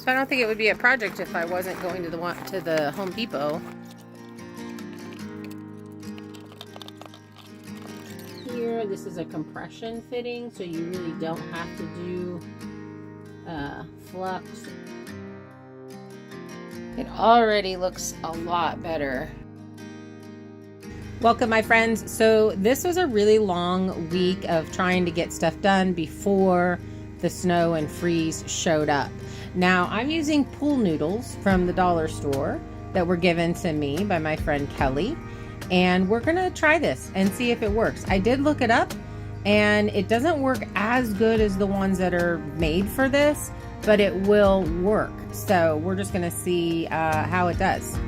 So I don't think it would be a project if I wasn't going to the Home Depot. Here, this is a compression fitting, so you really don't have to do flux. It already looks a lot better. Welcome, my friends. So this was a really long week of trying to get stuff done before the snow and freeze showed up. Now I'm using pool noodles from the dollar store that were given to me by my friend Kelly, and we're gonna try this and see if it works. I did look it up and it doesn't work as good as the ones that are made for this, but it will work. So we're just gonna see how it does.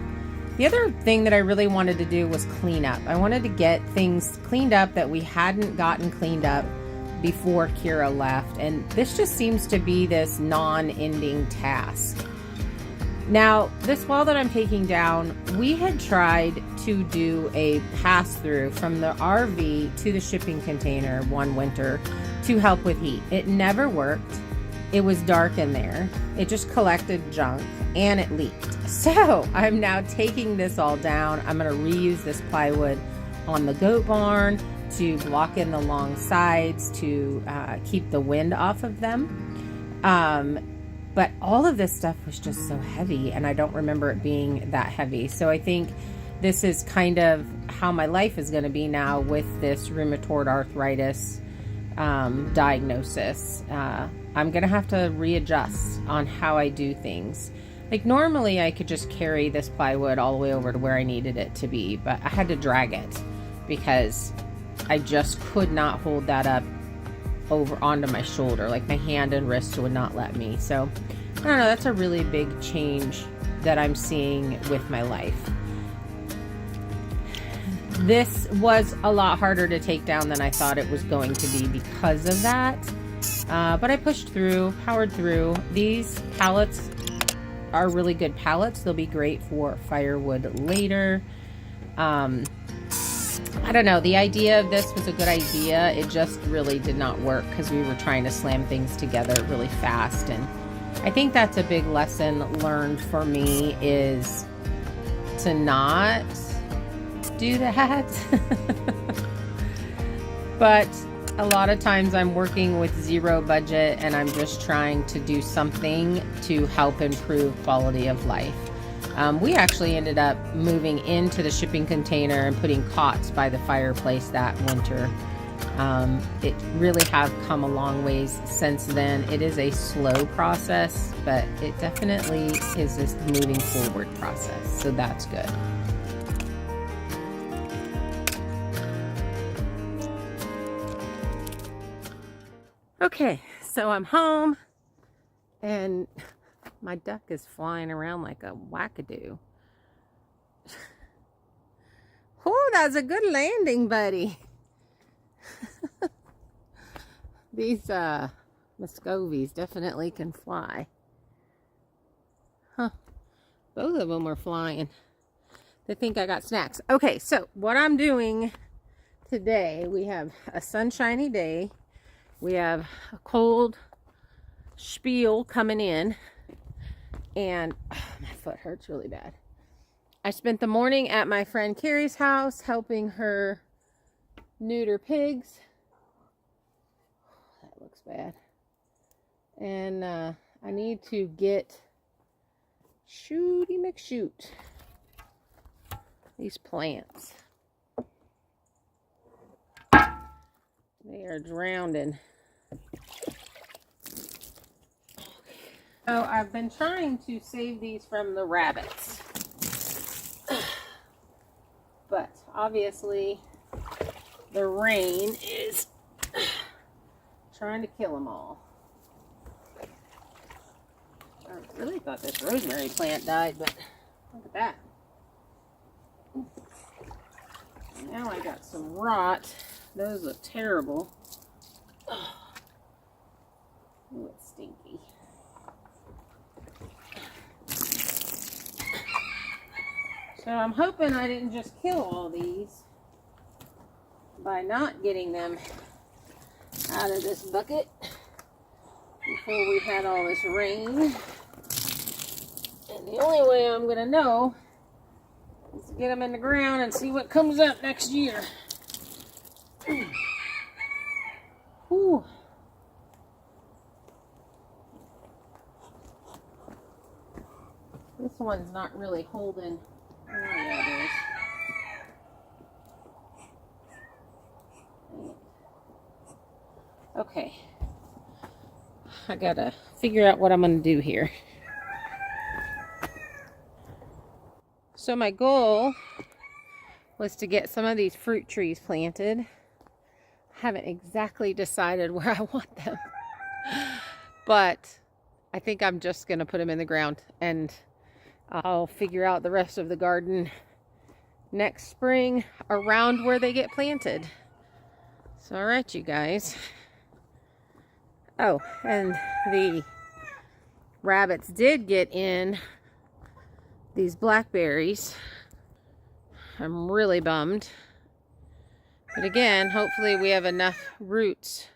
The other thing that I really wanted to do was clean up. I wanted to get things cleaned up that we hadn't gotten cleaned up before Kira left, and this just seems to be this non-ending task. Now, this wall that I'm taking down, we had tried to do a pass-through from the RV to the shipping container one winter to help with heat. It never worked. It was dark in there. It just collected junk and it leaked. So I'm now taking this all down. I'm going to reuse this plywood on the goat barn to block in the long sides to keep the wind off of them. But all of this stuff was just so heavy, and I don't remember it being that heavy. So I think this is kind of how my life is going to be now with this rheumatoid arthritis diagnosis. I'm going to have to readjust on how I do things. Like normally I could just carry this plywood all the way over to where I needed it to be, but I had to drag it because I just could not hold that up over onto my shoulder. Like my hand and wrist would not let me. So I don't know, that's a really big change that I'm seeing with my life. This was a lot harder to take down than I thought it was going to be because of that. But I pushed through, powered through. These pallets are really good pallets. They'll be great for firewood later. I don't know, the idea of this was a good idea. It just really did not work because we were trying to slam things together really fast. And I think that's a big lesson learned for me, is to not do that. But a lot of times I'm working with zero budget and I'm just trying to do something to help improve quality of life. We actually ended up moving into the shipping container and putting cots by the fireplace that winter. It really have come a long ways since then. It is a slow process, but it definitely is this moving forward process. So that's good. Okay, so I'm home and my duck is flying around like a wackadoo. Oh, that's a good landing, buddy. These Muscovies definitely can fly. Huh. Both of them are flying. They think I got snacks. Okay, so what I'm doing today, we have a sunshiny day. We have a cold spiel coming in. And my foot hurts really bad. I spent the morning at my friend Carrie's house helping her neuter pigs. That looks bad. And I need to get shooty McShoot these plants. They are drowning. So I've been trying to save these from the rabbits, but obviously the rain is trying to kill them all. I really thought this rosemary plant died, but look at that. Now I got some rot. Those look terrible. Ooh, it's stinky. So I'm hoping I didn't just kill all these by not getting them out of this bucket before we had all this rain. And the only way I'm gonna know is to get them in the ground and see what comes up next year. Whew. This one's not really holding. Oh, yeah, it is. Okay. I gotta figure out what I'm gonna do here. So my goal was to get some of these fruit trees planted. I haven't exactly decided where I want them, but I think I'm just gonna put them in the ground, and I'll figure out the rest of the garden next spring around where they get planted. So, all right, you guys. Oh, and the rabbits did get in these blackberries. I'm really bummed. But again, hopefully we have enough roots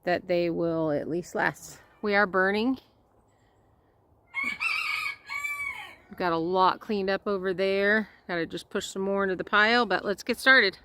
that they will at least last. We are burning. We've got a lot cleaned up over there. Gotta just push some more into the pile, but let's get started.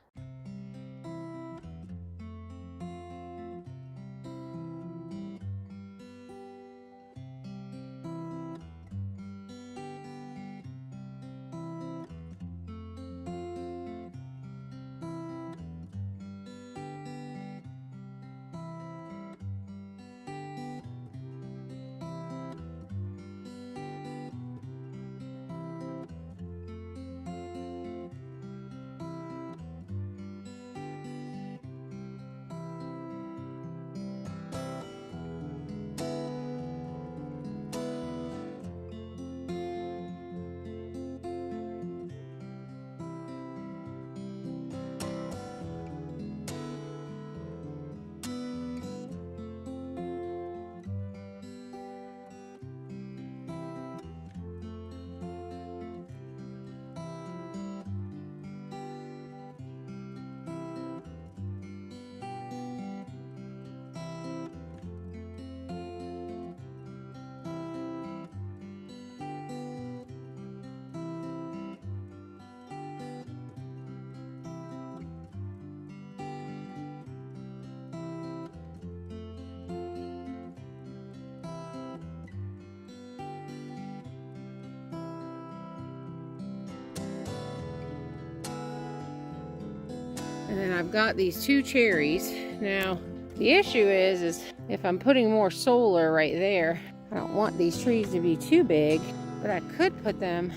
And then I've got these 2 cherries. Now, the issue is if I'm putting more solar right there, I don't want these trees to be too big, but I could put them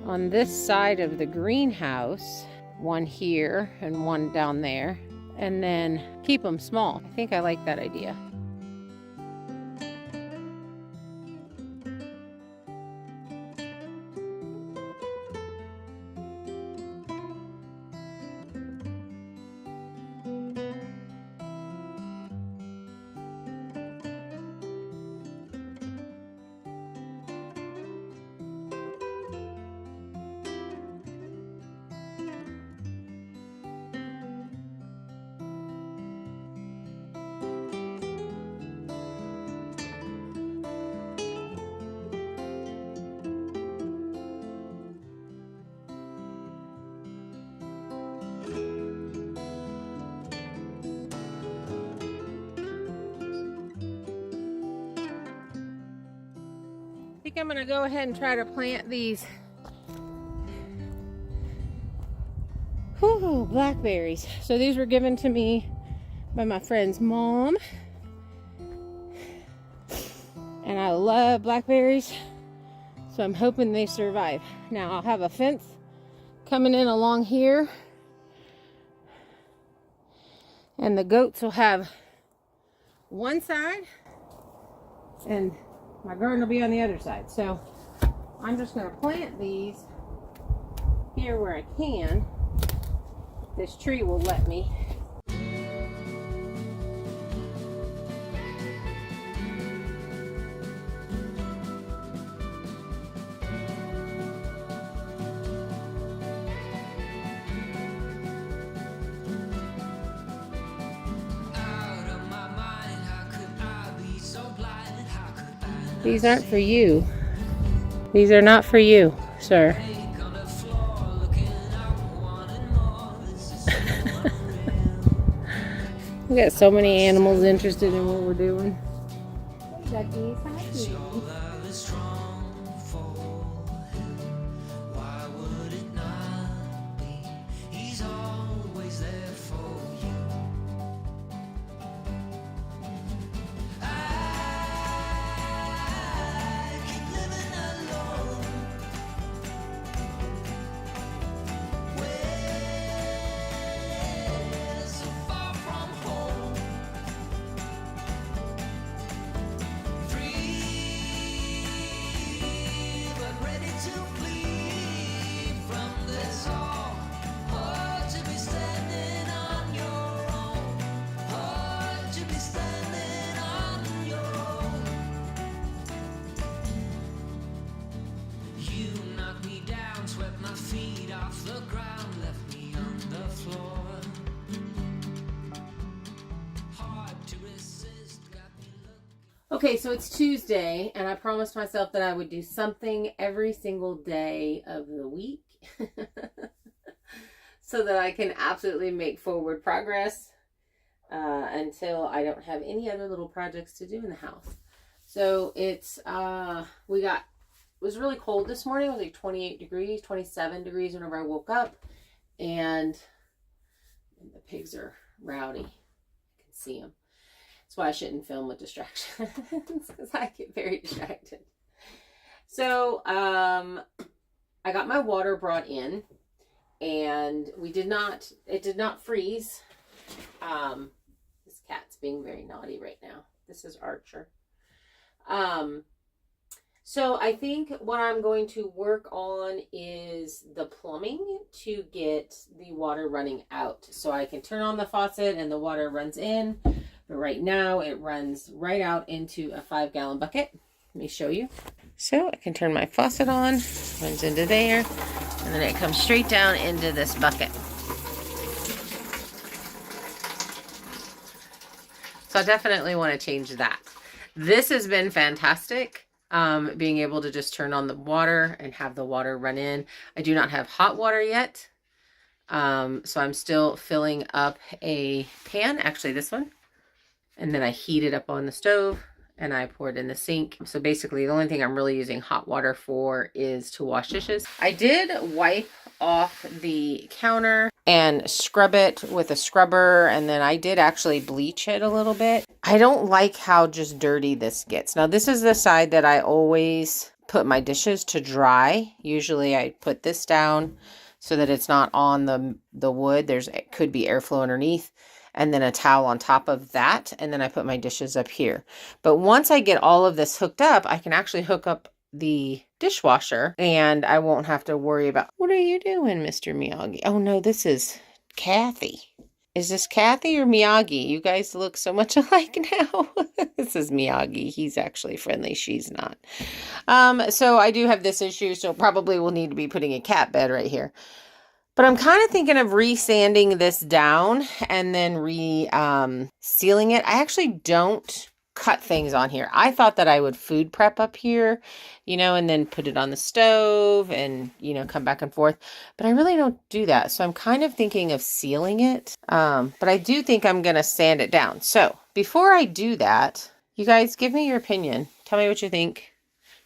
on this side of the greenhouse, one here and one down there, and then keep them small. I think I like that idea. I think I'm gonna go ahead and try to plant these blackberries. So these were given to me by my friend's mom, and I love blackberries, so I'm hoping they survive. Now I'll have a fence coming in along here, and the goats will have one side and my garden will be on the other side. So I'm just going to plant these here where I can. This tree will let me. These aren't for you. These are not for you, sir. We got so many animals interested in what we're doing. Hey, duckies, hi. Okay, so it's Tuesday, and I promised myself that I would do something every single day of the week so that I can absolutely make forward progress until I don't have any other little projects to do in the house. So it's, it was really cold this morning. It was like 28 degrees, 27 degrees whenever I woke up, and the pigs are rowdy. I can see them. That's why I shouldn't film with distractions, because I get very distracted. So I got my water brought in, and it did not freeze. This cat's being very naughty right now. This is Archer. So I think what I'm going to work on is the plumbing to get the water running out. So I can turn on the faucet and the water runs in. But right now it runs right out into a 5-gallon bucket. Let me show you. So I can turn my faucet on, runs into there, and then it comes straight down into this bucket. So I definitely want to change that. This has been fantastic, being able to just turn on the water and have the water run in. I do not have hot water yet, so I'm still filling up a pan, actually this one. And then I heat it up on the stove and I pour it in the sink. So basically the only thing I'm really using hot water for is to wash dishes. I did wipe off the counter and scrub it with a scrubber, and then I did actually bleach it a little bit. I don't like how just dirty this gets. Now this is the side that I always put my dishes to dry. Usually I put this down so that it's not on the wood. It could be airflow underneath. And then a towel on top of that, and then I put my dishes up here. But once I get all of this hooked up, I can actually hook up the dishwasher, and I won't have to worry about, what are you doing, Mr. Miyagi? Oh no, this is Kathy. Is this Kathy or Miyagi? You guys look so much alike now. This is Miyagi. He's actually friendly. She's not. So I do have this issue, so probably we'll need to be putting a cat bed right here. But I'm kind of thinking of re-sanding this down and then sealing it. I actually don't cut things on here. I thought that I would food prep up here, and then put it on the stove and, come back and forth. But I really don't do that. So I'm kind of thinking of sealing it. But I do think I'm going to sand it down. So before I do that, you guys give me your opinion. Tell me what you think.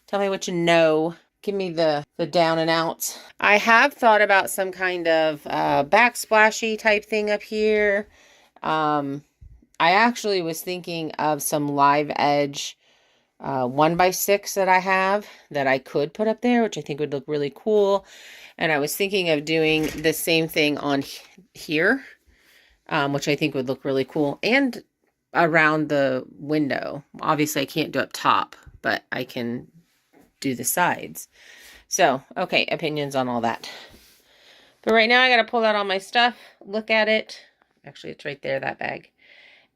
Tell me what you know. Give me the down and outs. I have thought about some kind of backsplashy type thing up here. I actually was thinking of some live edge 1x6 that I have that I could put up there, which I think would look really cool. And I was thinking of doing the same thing on here, which I think would look really cool. And around the window. Obviously I can't do up top, but I can do the sides. So, okay, opinions on all that. But right now I got to pull out all my stuff, look at it. Actually, it's right there, that bag.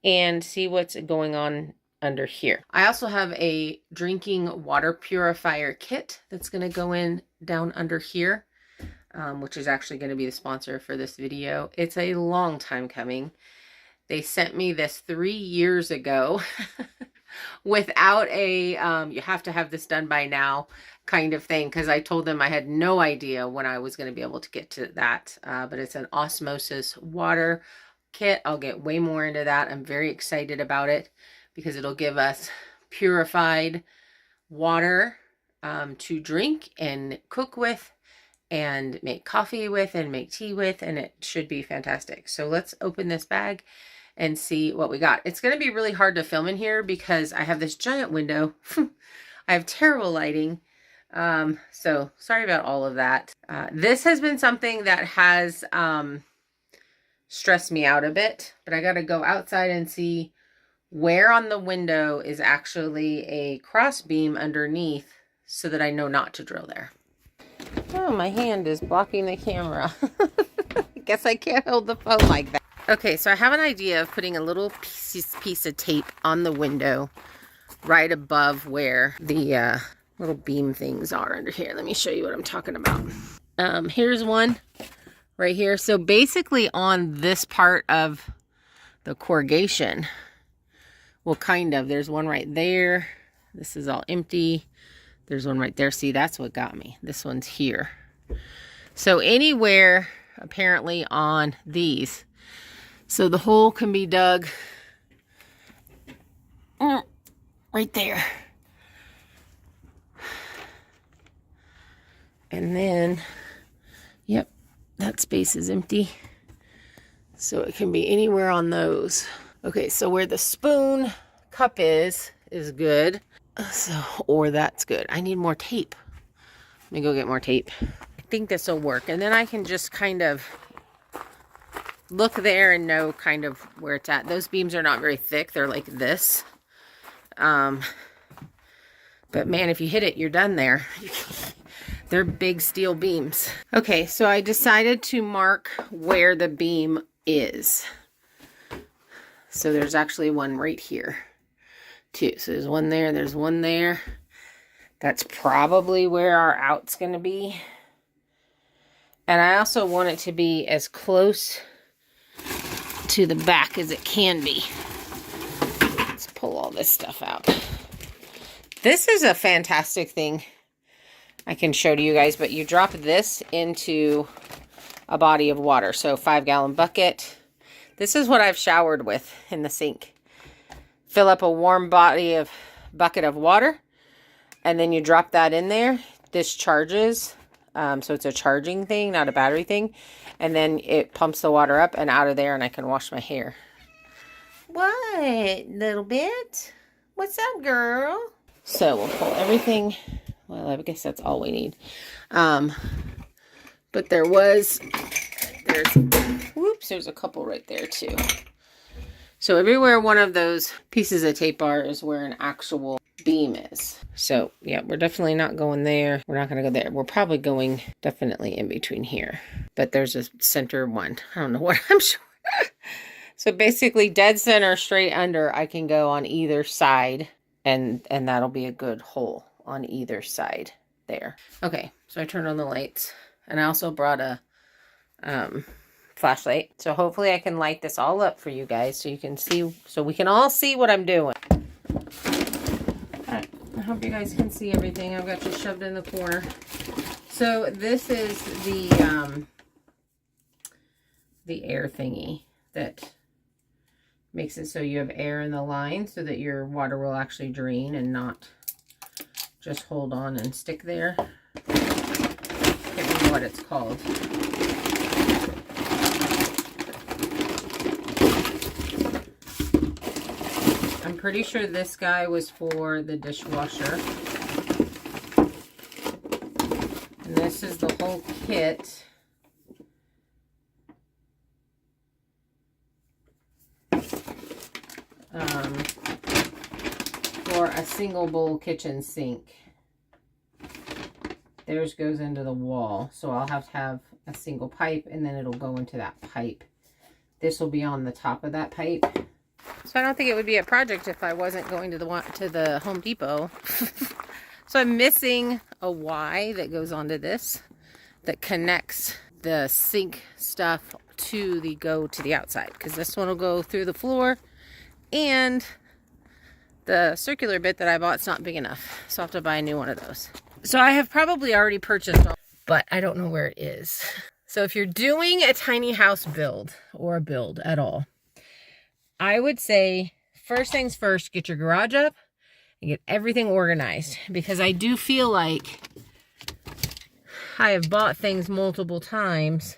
And see what's going on under here. I also have a drinking water purifier kit that's going to go in down under here, which is actually going to be the sponsor for this video. It's a long time coming. They sent me this 3 years ago. without a, you have to have this done by now kind of thing, because I told them I had no idea when I was going to be able to get to that. But it's an osmosis water kit. I'll get way more into that. I'm very excited about it because it'll give us purified water to drink and cook with and make coffee with and make tea with, and it should be fantastic. So let's open this bag and see what we got. It's going to be really hard to film in here because I have this giant window. I have terrible lighting. So sorry about all of that. This has been something that has stressed me out a bit, but I got to go outside and see where on the window is actually a cross beam underneath so that I know not to drill there. Oh, my hand is blocking the camera. I guess I can't hold the phone like that. Okay, so I have an idea of putting a little piece of tape on the window right above where the little beam things are under here. Let me show you what I'm talking about. Here's one right here. So basically on this part of the corrugation, well, kind of, there's one right there. This is all empty. There's one right there. See, that's what got me. This one's here. So anywhere apparently on these. So the hole can be dug right there. And then, yep, that space is empty. So it can be anywhere on those. Okay, so where the spoon cup is good. So, or that's good. I need more tape. Let me go get more tape. I think this will work. And then I can just kind of look there and know kind of where it's at. Those beams are not very thick. They're like this. But man, if you hit it, you're done there. They're big steel beams. Okay, so I decided to mark where the beam is. So there's actually one right here too. So there's one there, there's one there. That's probably where our out's going to be. And I also want it to be as close to the back as it can be. Let's pull all this stuff out. This is a fantastic thing I can show to you guys, but you drop this into a body of water. So 5-gallon bucket. This is what I've showered with in the sink. Fill up a warm bucket of water, and then you drop that in there. This charges, so it's a charging thing, not a battery thing. And then it pumps the water up and out of there, and I can wash my hair. What, little bit? What's up, girl? So we'll pull everything. Well, I guess that's all we need. But there's a couple right there too. So everywhere one of those pieces of tape are is where an actual beam is. So yeah, we're definitely not going there. We're not going to go there. We're probably going definitely in between here. But there's a center one. I don't know what I'm sure. So basically dead center straight under, I can go on either side, and that'll be a good hole on either side there. Okay, so I turned on the lights, and I also brought a flashlight. So hopefully I can light this all up for you guys so you can see, so we can all see what I'm doing. Alright, I hope you guys can see everything. I've got you shoved in the corner. So this is the air thingy that makes it so you have air in the line so that your water will actually drain and not just hold on and stick there. Can't remember what it's called. I'm pretty sure this guy was for the dishwasher. And this is the whole kit. For a single bowl kitchen sink. Theirs goes into the wall, so I'll have to have a single pipe, and then it'll go into that pipe. This will be on the top of that pipe. So I don't think it would be a project if I wasn't going to the Home Depot. So I'm missing a Y that goes onto this that connects the sink stuff to the outside, because this one will go through the floor and the circular bit that I bought's not big enough, so I'll have to buy a new one of those. So I have probably already purchased, but I don't know where it is. So if you're doing a tiny house build or a build at all, I would say first things first, get your garage up and get everything organized, because I do feel like I have bought things multiple times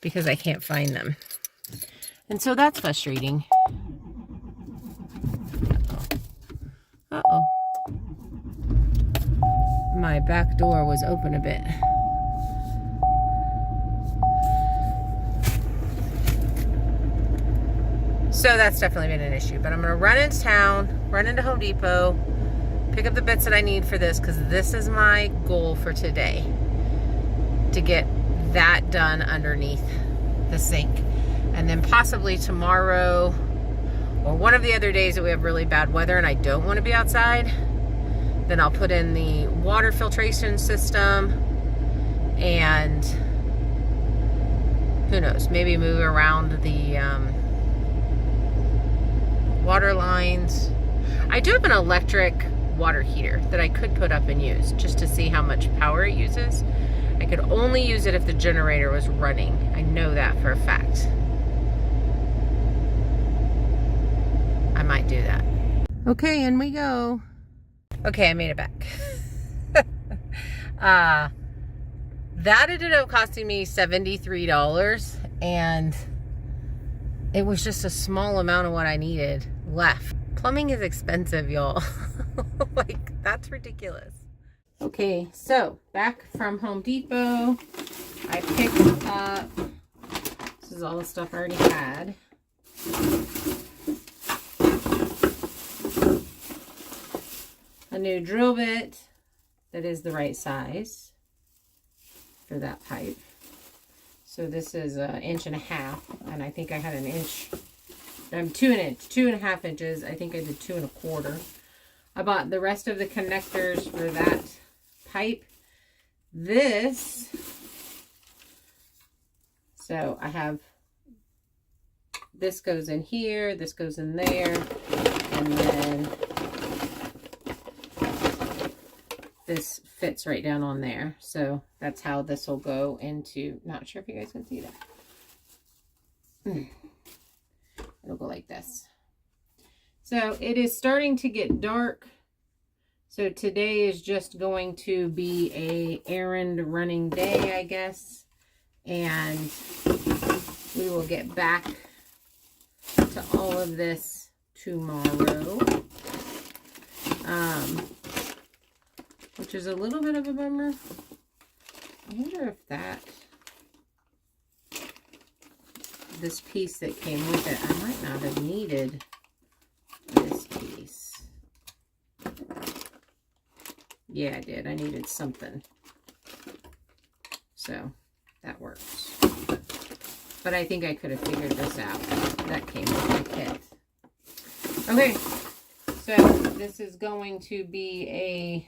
because I can't find them. And so that's frustrating. Uh-oh. My back door was open a bit. So that's definitely been an issue. But I'm going to run into town, run into Home Depot, pick up the bits that I need for this, because this is my goal for today. To get that done underneath the sink. And then possibly tomorrow or one of the other days that we have really bad weather and I don't want to be outside, then I'll put in the water filtration system and who knows, maybe move around the water lines. I do have an electric water heater that I could put up and use just to see how much power it uses. I could only use it if the generator was running. I know that for a fact. I might do that. Okay, in we go. Okay, I made it back. That ended up costing me $73, and it was just a small amount of what I needed left. Plumbing is expensive, y'all. Like, that's ridiculous. Okay, so back from Home Depot, I picked up, this is all the stuff I already had. A new drill bit that is the right size for that pipe. So this is 1.5 inches, and I think I had 1 inch, 2.5 inches. I think I did 2.25. I bought the rest of the connectors for that pipe. This, so I have, this goes in here, this goes in there, and then this fits right down on there. So that's how this will go into, not sure if you guys can see that. It'll go like this. So it is starting to get dark. So today is just going to be a errand running day, I guess. And we will get back to all of this tomorrow. Which is a little bit of a bummer. I wonder if this piece that came with it, I might not have needed this piece. Yeah, I did. I needed something. So that works. But I think I could have figured this out. That came with my kit. Okay, so this is going to be a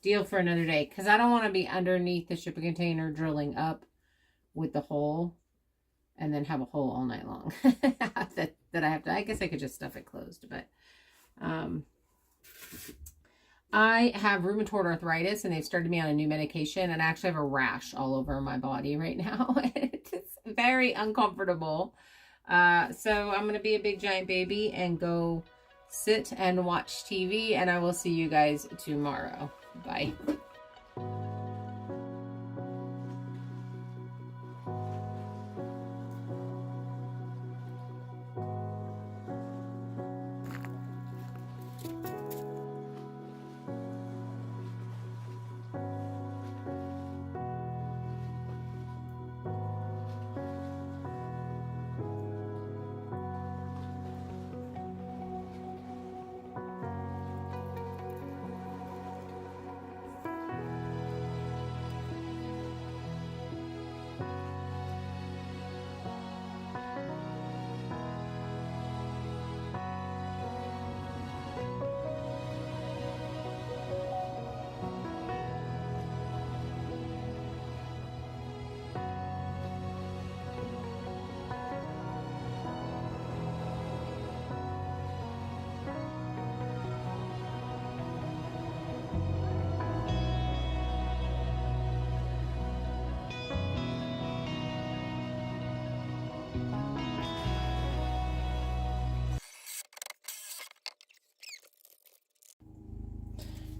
deal for another day, because I don't want to be underneath the shipping container drilling up with the hole and then have a hole all night long. that I have to, I guess I could just stuff it closed, but I have rheumatoid arthritis, and they've started me on a new medication, and I actually have a rash all over my body right now. It's very uncomfortable. So I'm going to be a big giant baby and go sit and watch TV, and I will see you guys tomorrow. Bye.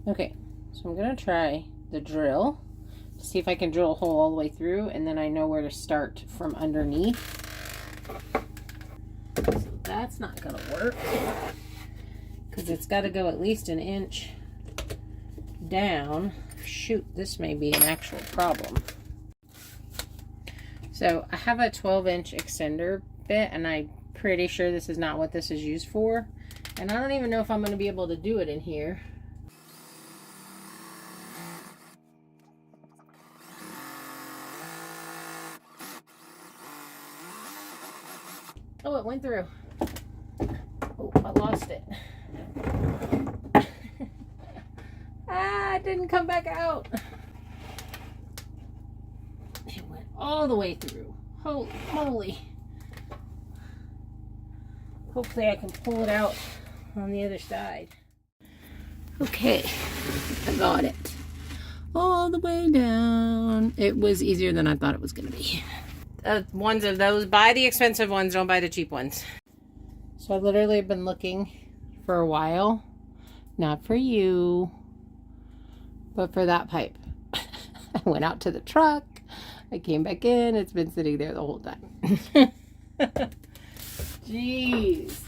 Okay, so I'm gonna try the drill to see if I can drill a hole all the way through, and then I know where to start from underneath. So that's not gonna work because it's got to go at least an inch down. Shoot, this may be an actual problem. So I have a 12-inch extender bit, and I'm pretty sure this is not what this is used for, and I don't even know if I'm going to be able to do it in here. Oh, it went through. Oh, I lost it. Ah, it didn't come back out. It went all the way through. Holy moly. Hopefully I can pull it out on the other side. Okay, I got it. All the way down. It was easier than I thought it was going to be. Ones of those, buy the expensive ones, don't buy the cheap ones. So I literally have been looking for a while, not for you, but for that pipe. I went out to the truck, I came back in, it's been sitting there the whole time. Jeez.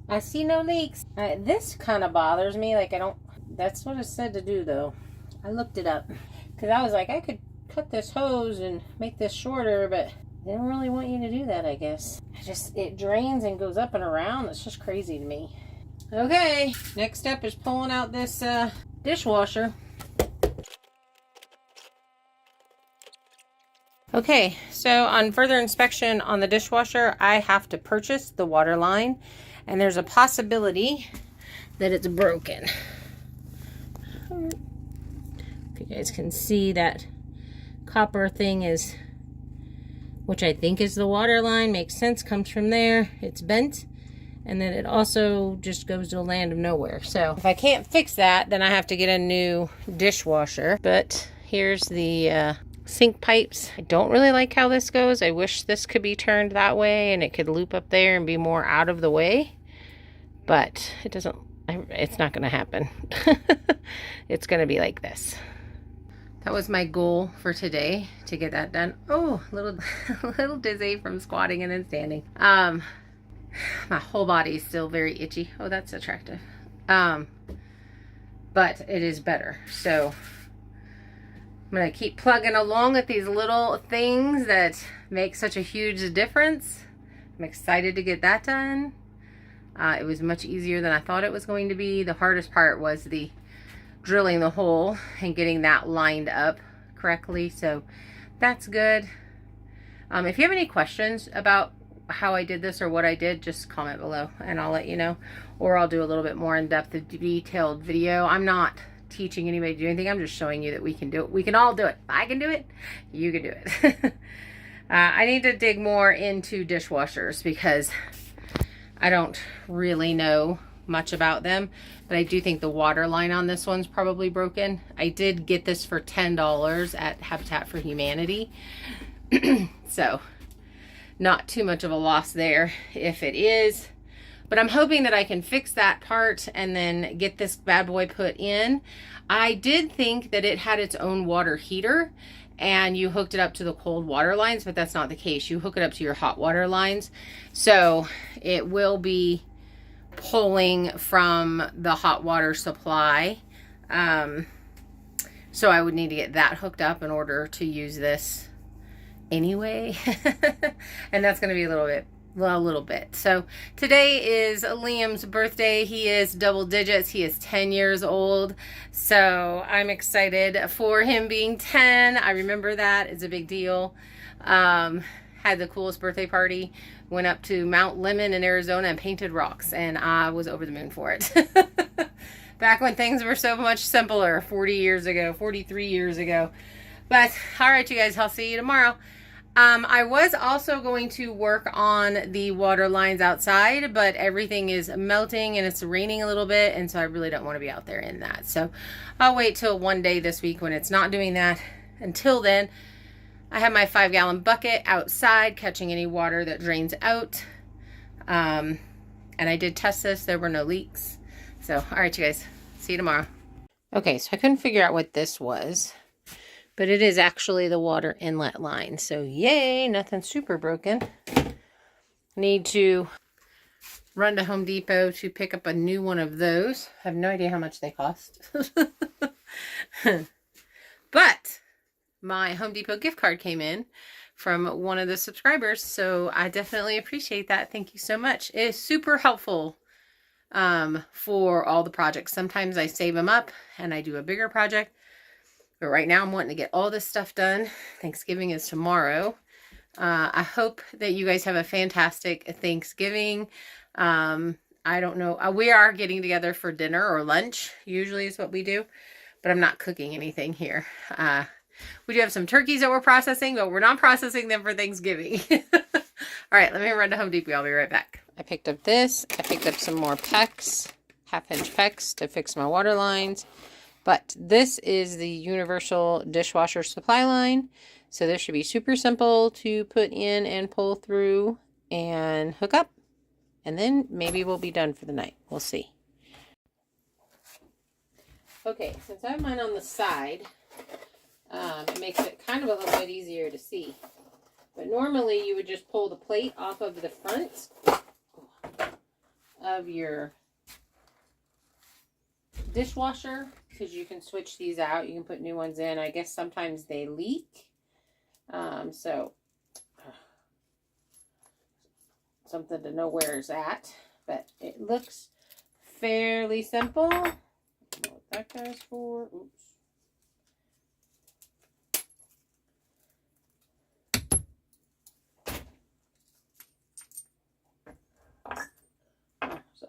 I see no leaks. This kind of bothers me. Like, I don't, that's what it said to do though. I looked it up because I was like, I could cut this hose and make this shorter, but they don't really want you to do that, I guess. It drains and goes up and around. It's just crazy to me. Okay, next step is pulling out this dishwasher. Okay, so on further inspection on the dishwasher, I have to purchase the water line, and there's a possibility that it's broken. If you guys can see, that copper thing is, which I think is the water line, makes sense, comes from there. It's bent, and then it also just goes to a land of nowhere. So if I can't fix that, then I have to get a new dishwasher. But here's the sink pipes. I don't really like how this goes. I wish this could be turned that way and it could loop up there and be more out of the way, but it doesn't. It's not going to happen. It's going to be like this. That was my goal for today, to get that done. Oh, little dizzy from squatting and then standing. My whole body is still very itchy. Oh, that's attractive. But it is better. So I'm going to keep plugging along with these little things that make such a huge difference. I'm excited to get that done. It was much easier than I thought it was going to be. The hardest part was the drilling the hole and getting that lined up correctly. So that's good. If you have any questions about how I did this or what I did, just comment below and I'll let you know. Or I'll do a little bit more in-depth, detailed video. I'm not teaching anybody to do anything. I'm just showing you that we can do it. We can all do it. If I can do it, you can do it. I need to dig more into dishwashers because I don't really know much about them, but I do think the water line on this one's probably broken. I did get this for $10 at Habitat for Humanity. So not too much of a loss there if it is, but I'm hoping that I can fix that part and then get this bad boy put in. I did think that it had its own water heater and you hooked it up to the cold water lines, but that's not the case. You hook it up to your hot water lines. So it will be pulling from the hot water supply. So I would need to get that hooked up in order to use this anyway. And that's going to be a little bit. So today is Liam's birthday. He is double digits. He is 10 years old. So I'm excited for him being 10. I remember that. It's a big deal. Had the coolest birthday party. Went up to Mount Lemmon in Arizona and painted rocks, and I was over the moon for it. Back when things were so much simpler, 43 years ago. But all right, you guys, I'll see you tomorrow. I was also going to work on the water lines outside, but everything is melting and it's raining a little bit, and so I really don't want to be out there in that. So I'll wait till one day this week when it's not doing that. Until then, I have my 5-gallon bucket outside catching any water that drains out. And I did test this. There were no leaks. So, all right, you guys. See you tomorrow. Okay, so I couldn't figure out what this was, but it is actually the water inlet line. So, yay, nothing super broken. Need to run to Home Depot to pick up a new one of those. I have no idea how much they cost. But my Home Depot gift card came in from one of the subscribers, so I definitely appreciate that. Thank you so much. It is super helpful for all the projects. Sometimes I save them up and I do a bigger project, but right now I'm wanting to get all this stuff done. Thanksgiving is tomorrow. I hope that you guys have a fantastic Thanksgiving. I don't know. We are getting together for dinner or lunch, usually is what we do, but I'm not cooking anything here. We do have some turkeys that we're processing, but we're not processing them for Thanksgiving. All right, let me run to Home Depot. I'll be right back. I picked up this. I picked up some more PEX, half-inch PEX to fix my water lines. But this is the universal dishwasher supply line. So this should be super simple to put in and pull through and hook up. And then maybe we'll be done for the night. We'll see. Okay, since I have mine on the side, it makes it kind of a little bit easier to see. But normally you would just pull the plate off of the front of your dishwasher, because you can switch these out. You can put new ones in. I guess sometimes they leak. So something to know where it's at. But it looks fairly simple. I don't know what that goes for. Oops.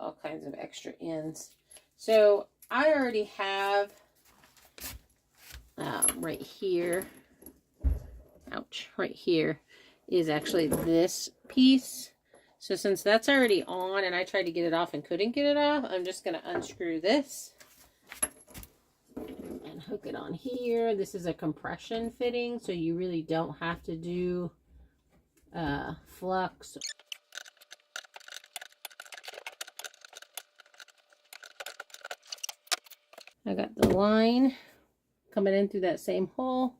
All kinds of extra ends. So I already have right here, ouch, right here is actually this piece. So since that's already on and I tried to get it off and couldn't get it off, I'm just going to unscrew this and hook it on here. This is a compression fitting, so you really don't have to do flux. I got the line coming in through that same hole,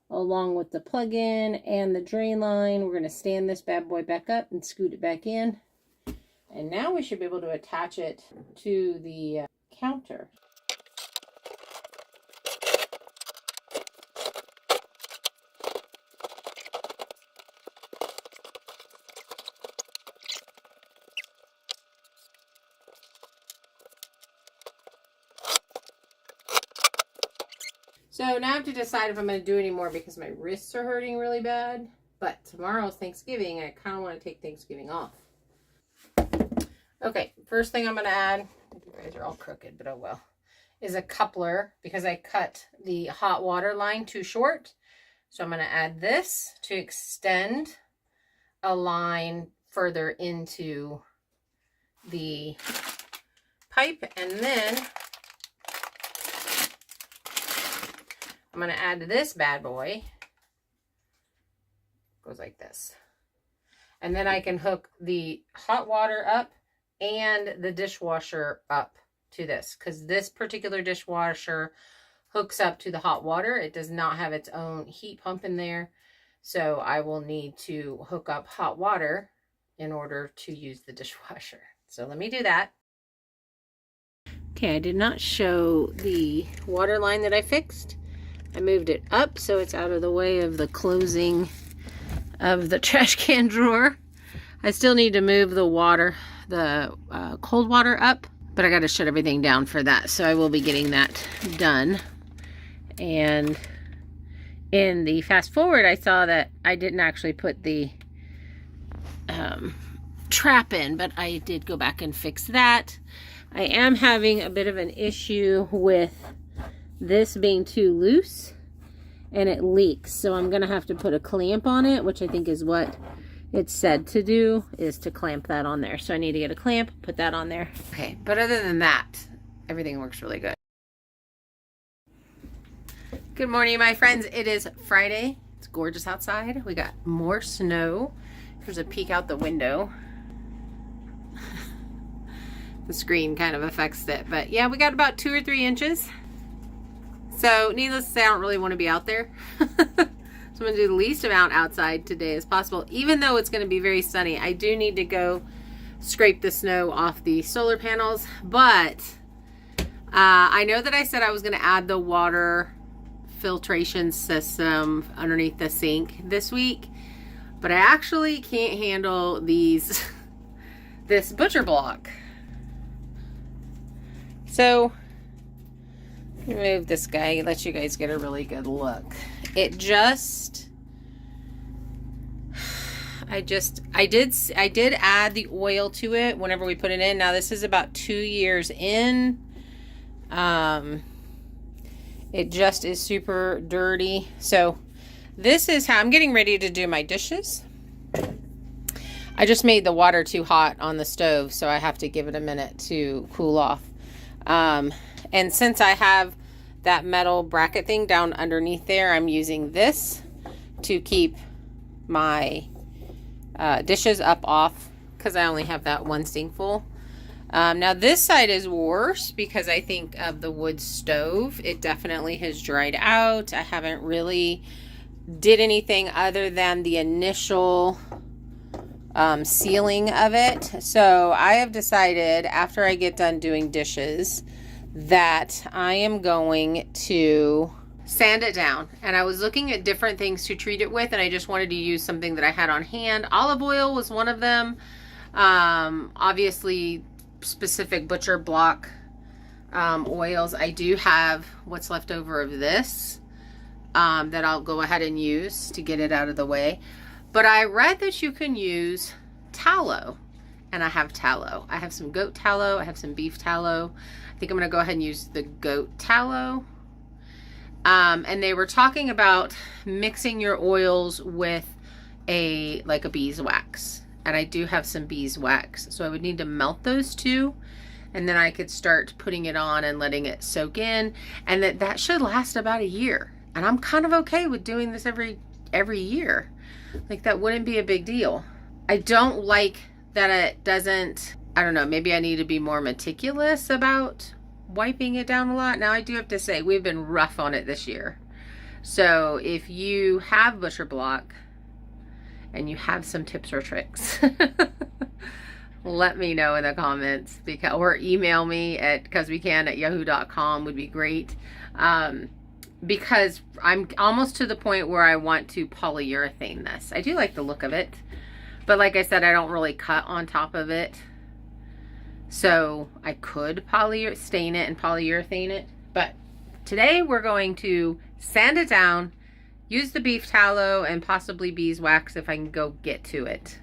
along with the plug-in and the drain line. We're going to stand this bad boy back up and scoot it back in. And now we should be able to attach it to the counter. So now I have to decide if I'm going to do any more because my wrists are hurting really bad. But tomorrow's Thanksgiving and I kind of want to take Thanksgiving off. Okay, first thing I'm going to add, you guys are all crooked, but oh well, is a coupler because I cut the hot water line too short. So I'm going to add this to extend a line further into the pipe, and then I'm going to add this bad boy. Goes like this. And then I can hook the hot water up and the dishwasher up to this, because this particular dishwasher hooks up to the hot water. It does not have its own heat pump in there. So I will need to hook up hot water in order to use the dishwasher. So let me do that. Okay, I did not show the water line that I fixed. I moved it up so it's out of the way of the closing of the trash can drawer. I still need to move the water, the cold water up, but I got to shut everything down for that. So I will be getting that done. And in the fast forward, I saw that I didn't actually put the trap in, but I did go back and fix that. I am having a bit of an issue with this being too loose and it leaks. So I'm going to have to put a clamp on it, which I think is what it's said to do, is to clamp that on there. So I need to get a clamp, put that on there. Okay, but other than that, everything works really good. Good morning, my friends. It is Friday. It's gorgeous outside. We got more snow. There's a peek out the window. The screen kind of affects it, but yeah, we got about 2 or 3 inches. So needless to say, I don't really want to be out there. So I'm going to do the least amount outside today as possible. Even though it's going to be very sunny, I do need to go scrape the snow off the solar panels. But I know that I said I was going to add the water filtration system underneath the sink this week, but I actually can't handle this butcher block. So move this guy, let you guys get a really good look. I did add the oil to it whenever we put it in. Now this is about 2 years in. It just is super dirty. So this is how I'm getting ready to do my dishes. I just made the water too hot on the stove, so I have to give it a minute to cool off. And since I have that metal bracket thing down underneath there, I'm using this to keep my dishes up off, because I only have that one sink full. Now this side is worse because I think of the wood stove. It definitely has dried out. I haven't really did anything other than the initial sealing of it. So I have decided, after I get done doing dishes, that I am going to sand it down. And I was looking at different things to treat it with, and I just wanted to use something that I had on hand. Olive oil was one of them. Obviously specific butcher block oils. I do have what's left over of this that I'll go ahead and use to get it out of the way. But I read that you can use tallow, and I have tallow. I have some goat tallow. I have some beef tallow. I think I'm going to go ahead and use the goat tallow. And they were talking about mixing your oils with like a beeswax. And I do have some beeswax. So I would need to melt those two. And then I could start putting it on and letting it soak in. And that should last about a year. And I'm kind of okay with doing this every year. Like, that wouldn't be a big deal. I don't like that it doesn't, I don't know, maybe I need to be more meticulous about wiping it down a lot. Now I do have to say, we've been rough on it this year. So if you have butcher block and you have some tips or tricks, let me know in the comments, or email me at causewecan@yahoo.com would be great. Because I'm almost to the point where I want to polyurethane this. I do like the look of it, but like I said, I don't really cut on top of it. So I could stain it and polyurethane it. But today we're going to sand it down, use the beef tallow and possibly beeswax if I can go get to it,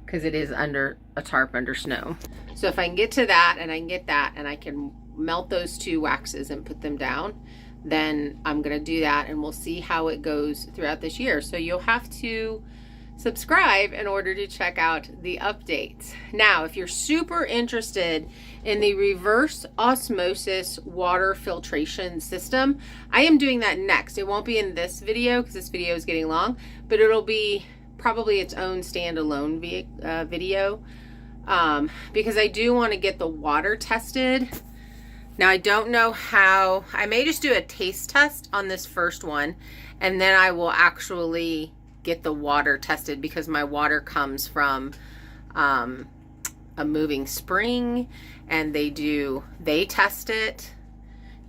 because it is under a tarp under snow. So if I can get to that and I can get that and I can melt those two waxes and put them down, then I'm going to do that, and we'll see how it goes throughout this year. So you'll have to subscribe in order to check out the updates. Now, if you're super interested in the reverse osmosis water filtration system, I am doing that next. It won't be in this video because this video is getting long, but it'll be probably its own standalone video because I do want to get the water tested. Now, I don't know how. I may just do a taste test on this first one, and then I will actually get the water tested because my water comes from a moving spring, and they test it,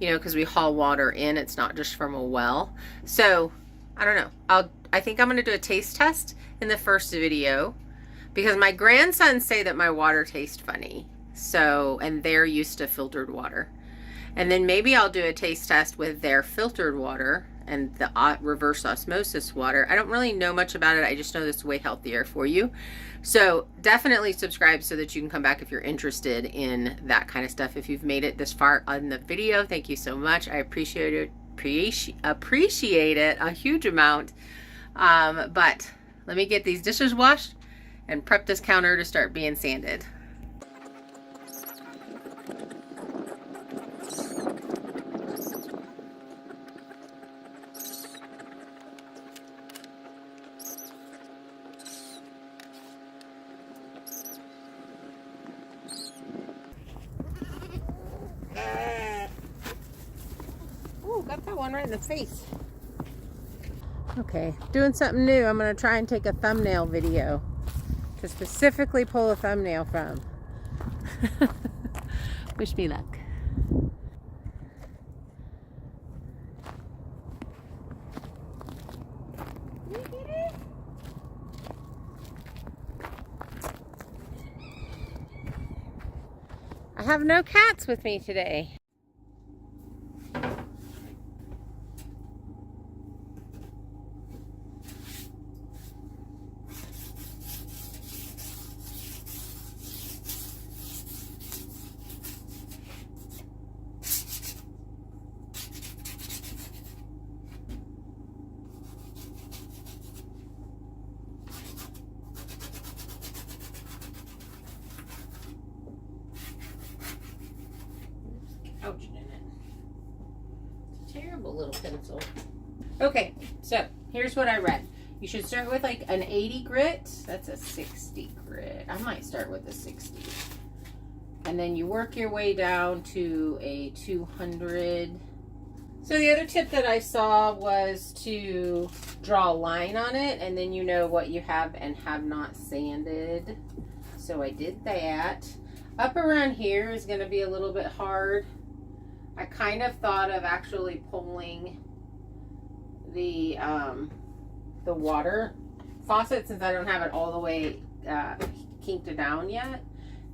you know, because we haul water in. It's not just from a well. So I don't know. I think I'm going to do a taste test in the first video because my grandsons say that my water tastes funny. So, and they're used to filtered water. And then maybe I'll do a taste test with their filtered water and the reverse osmosis water. I don't really know much about it. I just know this is way healthier for you. So definitely subscribe so that you can come back if you're interested in that kind of stuff. If you've made it this far on the video, thank you so much. I appreciate it. Appreciate it a huge amount. But let me get these dishes washed and prep this counter to start being sanded. Ooh, got that one right in the face. Okay, doing something new. I'm going to try and take a thumbnail video to specifically pull a thumbnail from. Wish me luck. Did you get it? I have no cats with me today. Ouch in it. It's a terrible little pencil. Okay, so here's what I read. You should start with like an 80 grit. That's a 60 grit. I might start with a 60. And then you work your way down to a 200. So the other tip that I saw was to draw a line on it, and then you know what you have and have not sanded. So I did that. Up around here is going to be a little bit hard. I kind of thought of actually pulling the water faucet since I don't have it all the way kinked down yet,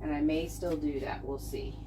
and I may still do that. We'll see.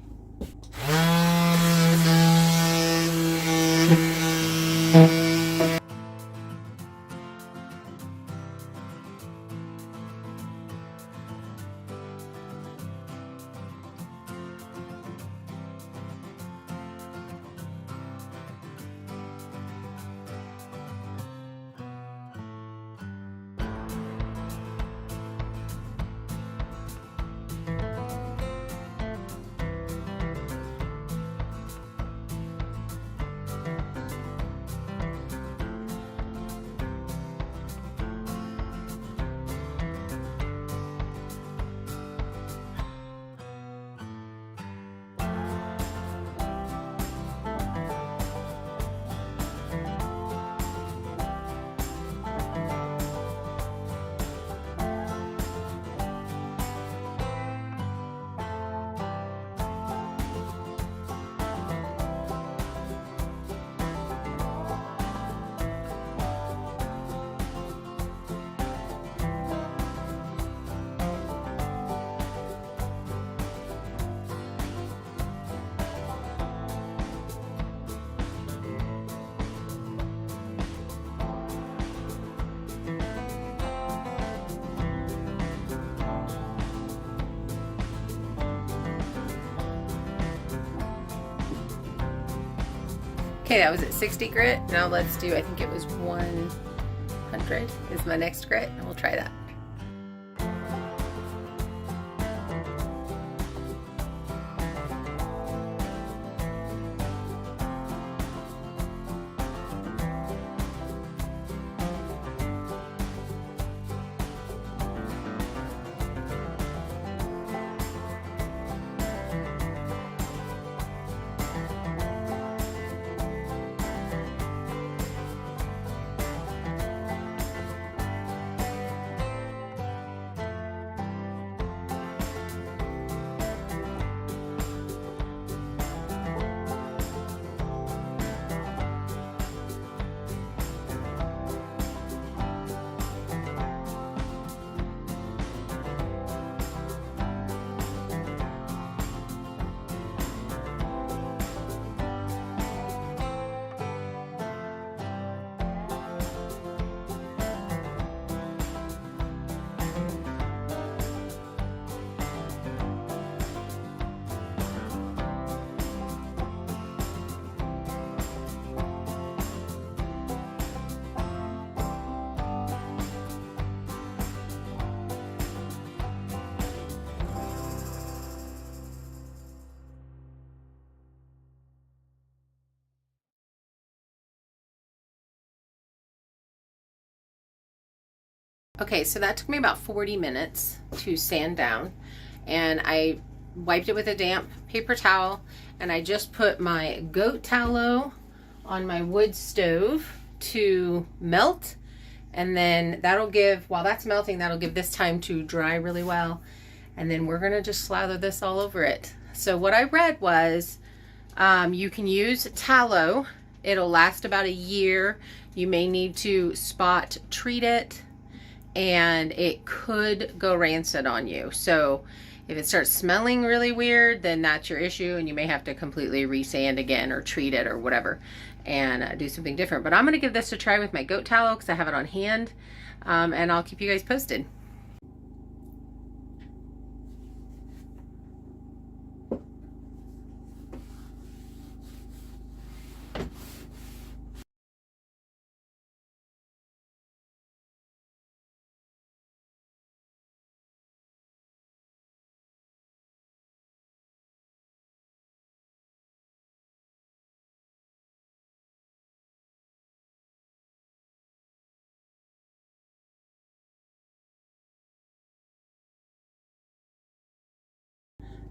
Okay, that was at 60 grit. Now let's do, I think it was 100 is my next grit, and we'll try that. Okay, so that took me about 40 minutes to sand down, and I wiped it with a damp paper towel, and I just put my goat tallow on my wood stove to melt, and then that'll give, while that's melting, that'll give this time to dry really well, and then we're gonna just slather this all over it. So what I read was you can use tallow. It'll last about a year. You may need to spot treat it, and it could go rancid on you. So if it starts smelling really weird, then that's your issue, and you may have to completely resand again or treat it or whatever and do something different. But I'm going to give this a try with my goat tallow because I have it on hand, and I'll keep you guys posted.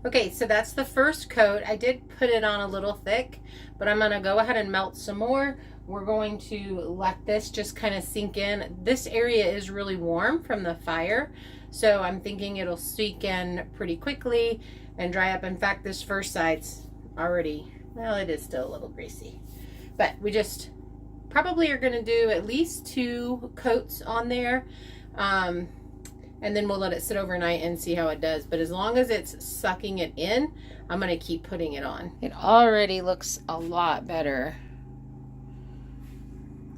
Okay, so that's the first coat. I did put it on a little thick, but I'm gonna go ahead and melt some more. We're going to let this just kind of sink in. This area is really warm from the fire, so I'm thinking it'll sink in pretty quickly and dry up. In fact, this first side's already, well, it is still a little greasy, but we just probably are gonna do at least 2 coats on there. And then we'll let it sit overnight and see how it does. But as long as it's sucking it in, I'm going to keep putting it on. It already looks a lot better.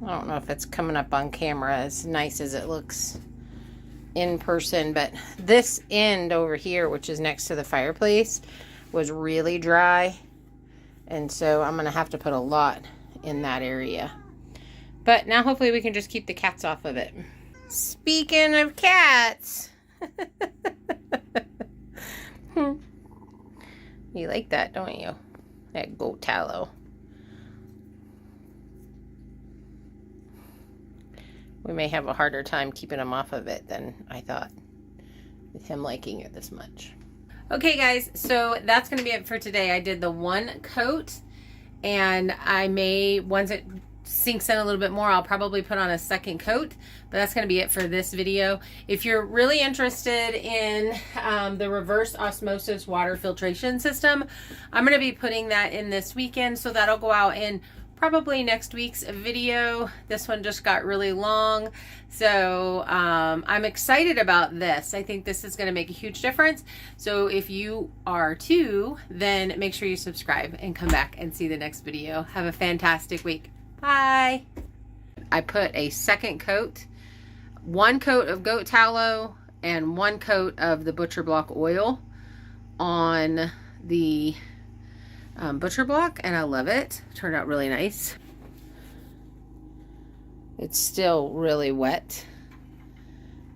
I don't know if it's coming up on camera as nice as it looks in person, but this end over here, which is next to the fireplace, was really dry. And so I'm going to have to put a lot in that area. But now hopefully we can just keep the cats off of it. Speaking of cats, you like that, don't you? That goat tallow. We may have a harder time keeping him off of it than I thought, with him liking it this much. Okay guys, so that's going to be it for today. I did the 1 coat, and I may, once it sinks in a little bit more, I'll probably put on a 2nd coat, but that's going to be it for this video. If you're really interested in the reverse osmosis water filtration system, I'm going to be putting that in this weekend, so that'll go out in probably next week's video. This one just got really long, so I'm excited about this. I think this is going to make a huge difference. So if you are too, then make sure you subscribe and come back and see the next video. Have a fantastic week. Bye. I put a 2nd coat, 1 coat of goat tallow and 1 coat of the butcher block oil on the butcher block, and I love it. Turned out really nice. It's still really wet,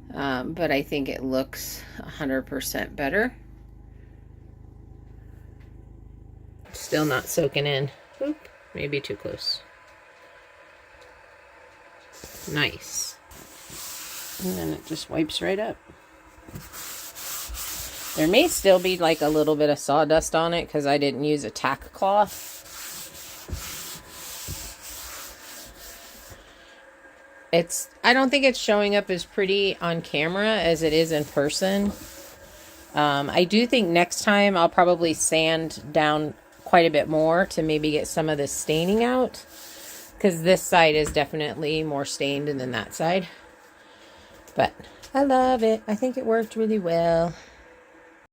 but I think it looks 100% better. Still not soaking in. Oop, maybe too close. Nice. And then it just wipes right up. There may still be like a little bit of sawdust on it because I didn't use a tack cloth. I don't think it's showing up as pretty on camera as it is in person. I do think next time I'll probably sand down quite a bit more to maybe get some of this staining out, because this side is definitely more stained than that side. But I love it. I think it worked really well.